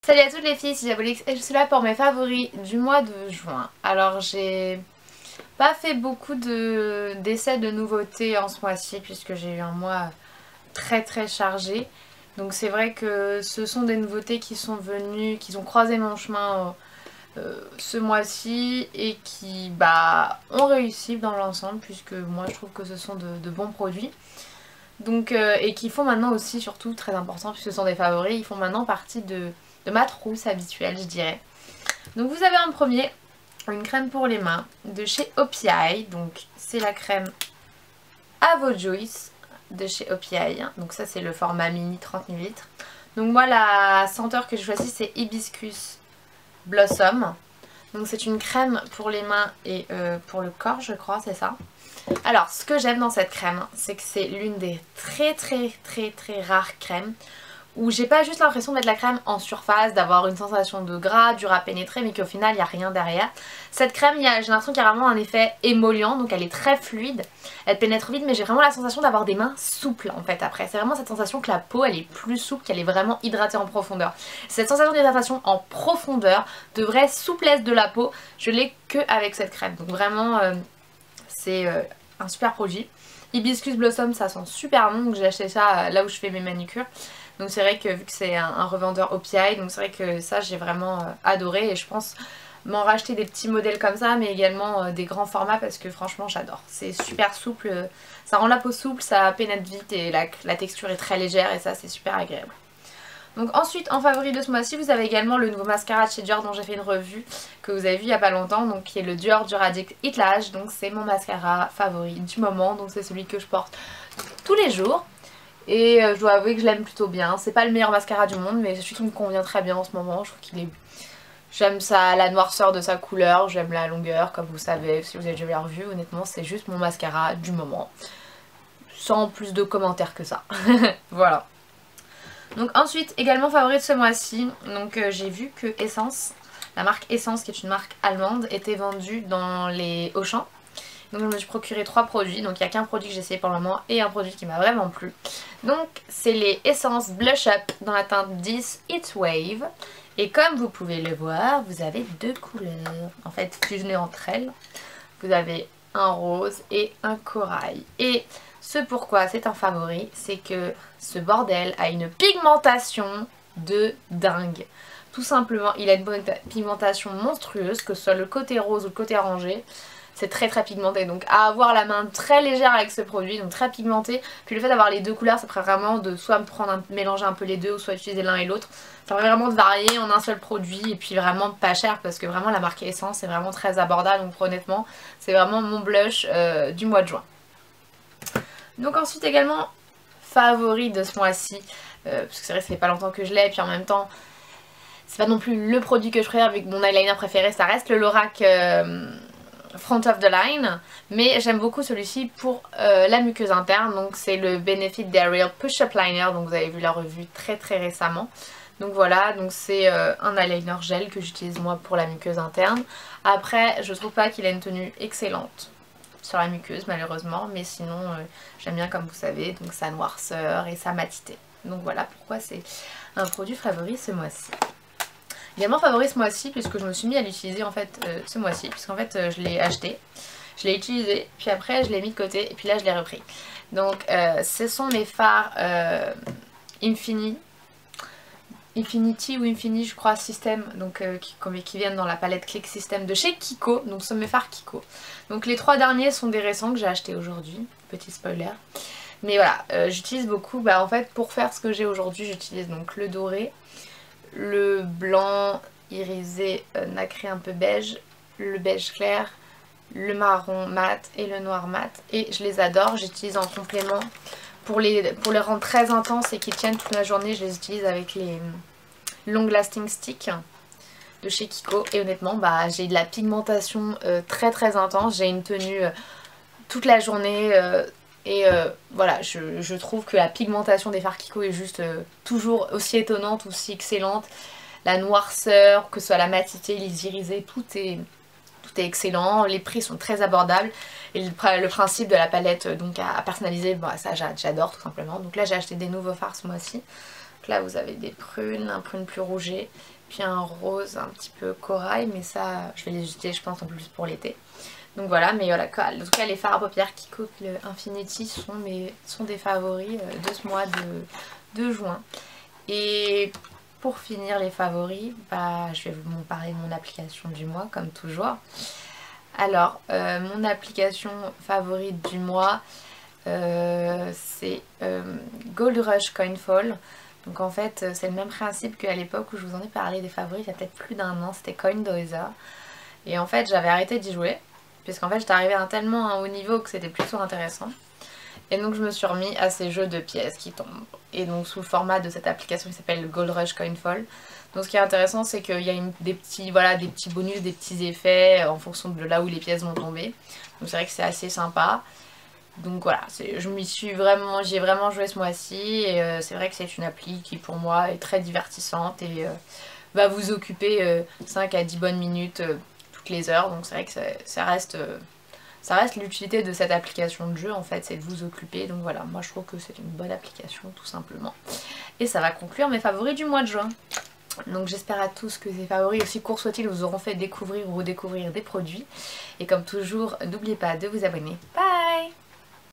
Salut à toutes les filles, c'est Diabolix et je suis là pour mes favoris du mois de juin. Alors j'ai pas fait beaucoup d'essais de nouveautés en ce mois-ci puisque j'ai eu un mois très chargé. Donc c'est vrai que ce sont des nouveautés qui sont venues, qui ont croisé mon chemin ce mois-ci et qui ont réussi dans l'ensemble puisque moi je trouve que ce sont de bons produits. Donc, et qui font maintenant aussi, surtout très important puisque ce sont des favoris, ils font maintenant partie de ma trousse habituelle je dirais. Donc vous avez en premier une crème pour les mains de chez OPI. Donc c'est la crème Avo Juice de chez OPI. Donc ça c'est le format mini 30 ml. Donc moi la senteur que je choisis c'est Hibiscus Blossom. Donc c'est une crème pour les mains et pour le corps je crois, c'est ça. Alors ce que j'aime dans cette crème c'est que c'est l'une des très rares crèmes où j'ai pas juste l'impression de mettre la crème en surface, d'avoir une sensation de gras, dur à pénétrer, mais qu'au final il n'y a rien derrière. Cette crème, j'ai l'impression qu'il y a vraiment un effet émollient, donc elle est très fluide, elle pénètre vite, mais j'ai vraiment la sensation d'avoir des mains souples en fait après. C'est vraiment cette sensation que la peau elle est plus souple, qu'elle est vraiment hydratée en profondeur. Cette sensation d'hydratation en profondeur, de vraie souplesse de la peau, je l'ai que avec cette crème. Donc vraiment c'est un super produit. Hibiscus Blossom ça sent super bon, donc j'ai acheté ça là où je fais mes manicures. Donc c'est vrai que vu que c'est un revendeur OPI, donc c'est vrai que ça j'ai vraiment adoré et je pense m'en racheter des petits modèles comme ça mais également des grands formats parce que franchement j'adore. C'est super souple, ça rend la peau souple, ça pénètre vite et la texture est très légère et ça c'est super agréable. Donc ensuite en favori de ce mois-ci vous avez également le nouveau mascara de chez Dior dont j'ai fait une revue que vous avez vu il n'y a pas longtemps, donc qui est le Dior Duradict Hit Lash. Donc c'est mon mascara favori du moment, donc c'est celui que je porte tous les jours. Et je dois avouer que je l'aime plutôt bien. C'est pas le meilleur mascara du monde mais c'est celui qui me convient très bien en ce moment. Je trouve qu'il est... J'aime ça, la noirceur de sa couleur, j'aime la longueur comme vous savez. Si vous avez déjà vu la revue, honnêtement c'est juste mon mascara du moment. Sans plus de commentaires que ça. Voilà. Donc ensuite également favori de ce mois-ci. Donc j'ai vu que Essence, la marque Essence qui est une marque allemande, était vendue dans les Auchan. Donc je me suis procuré 3 produits, donc il n'y a qu'un produit que j'ai essayé pour le moment et un produit qui m'a vraiment plu. Donc c'est les Essence Blush Up dans la teinte 10 Heat Wave. Et comme vous pouvez le voir, vous avez 2 couleurs, en fait fusionnées entre elles. Vous avez un rose et un corail. Et ce pourquoi c'est un favori, c'est que ce bordel a une pigmentation de dingue. Tout simplement, il a une pigmentation monstrueuse, que ce soit le côté rose ou le côté orangé. C'est très pigmenté, donc à avoir la main très légère avec ce produit, donc très pigmenté. Puis le fait d'avoir les deux couleurs, ça ferait vraiment de soit mélanger un peu les deux ou soit utiliser l'un et l'autre. Ça ferait vraiment de varier en un seul produit et puis vraiment pas cher parce que vraiment la marque Essence est vraiment très abordable. Donc honnêtement c'est vraiment mon blush du mois de juin. Donc ensuite également favori de ce mois-ci, parce que c'est vrai que ça fait pas longtemps que je l'ai et puis en même temps c'est pas non plus le produit que je préfère vu que mon eyeliner préféré ça reste le Lorac Front of the Line, mais j'aime beaucoup celui-ci pour la muqueuse interne. Donc c'est le Benefit Dariel Push Up Liner, donc vous avez vu la revue très récemment. Donc voilà, donc c'est un eyeliner gel que j'utilise moi pour la muqueuse interne. Après je trouve pas qu'il a une tenue excellente sur la muqueuse malheureusement, mais sinon j'aime bien comme vous savez, donc sa noirceur et sa matité. Donc voilà pourquoi c'est un produit favori ce mois-ci. Également favori ce mois-ci puisque je me suis mis à l'utiliser en fait ce mois-ci, puisqu'en fait je l'ai acheté, je l'ai utilisé, puis après je l'ai mis de côté et puis là je l'ai repris. Donc ce sont mes fards Infinity ou Infini je crois System, donc qui viennent dans la palette Click System de chez Kiko, donc ce sont mes fards Kiko. Donc les 3 derniers sont des récents que j'ai achetés aujourd'hui, petit spoiler. Mais voilà, j'utilise beaucoup, en fait pour faire ce que j'ai aujourd'hui j'utilise donc le doré, le blanc irisé nacré un peu beige, le beige clair, le marron mat et le noir mat. Et je les adore, j'utilise en complément pour les rendre très intenses et qui tiennent toute la journée. Je les utilise avec les Long Lasting Stick de chez Kiko. Et honnêtement j'ai de la pigmentation très intense, j'ai une tenue toute la journée. Voilà, je trouve que la pigmentation des fards Kiko est juste toujours aussi étonnante, aussi excellente. La noirceur, que ce soit la matité, les irisés, tout est excellent. Les prix sont très abordables. Et le principe de la palette donc à personnaliser, ça j'adore tout simplement. Donc là j'ai acheté des nouveaux fards ce mois-ci. Donc là vous avez des prunes, un prune plus rouget, puis un rose un petit peu corail, mais ça je vais les utiliser je pense en plus pour l'été. Donc voilà, mais voilà, en tout cas les fards à paupières Kiko Infinity sont des favoris de ce mois de juin. Et pour finir les favoris, bah, je vais vous parler de mon application du mois comme toujours. Alors, mon application favorite du mois, c'est Gold Rush Coinfall. Donc en fait, c'est le même principe qu'à l'époque où je vous en ai parlé des favoris, il y a peut-être plus d'un an, c'était Coindoza. Et en fait, j'avais arrêté d'y jouer, puisqu'en fait, j'étais arrivée à tellement un haut niveau que c'était plutôt intéressant. Et donc je me suis remis à ces jeux de pièces qui tombent. Et donc sous le format de cette application qui s'appelle Gold Rush Coinfall. Donc ce qui est intéressant c'est qu'il y a des petits bonus, des petits effets en fonction de là où les pièces vont tomber. Donc c'est vrai que c'est assez sympa. Donc voilà, j'y ai vraiment joué ce mois-ci. Et c'est vrai que c'est une appli qui pour moi est très divertissante et va vous occuper 5 à 10 bonnes minutes toutes les heures. Donc c'est vrai que ça reste l'utilité de cette application de jeu en fait, c'est de vous occuper. Donc voilà, moi je trouve que c'est une bonne application tout simplement. Et ça va conclure mes favoris du mois de juin. Donc j'espère à tous que ces favoris, aussi courts soient-ils, vous auront fait découvrir ou redécouvrir des produits. Et comme toujours, n'oubliez pas de vous abonner. Bye!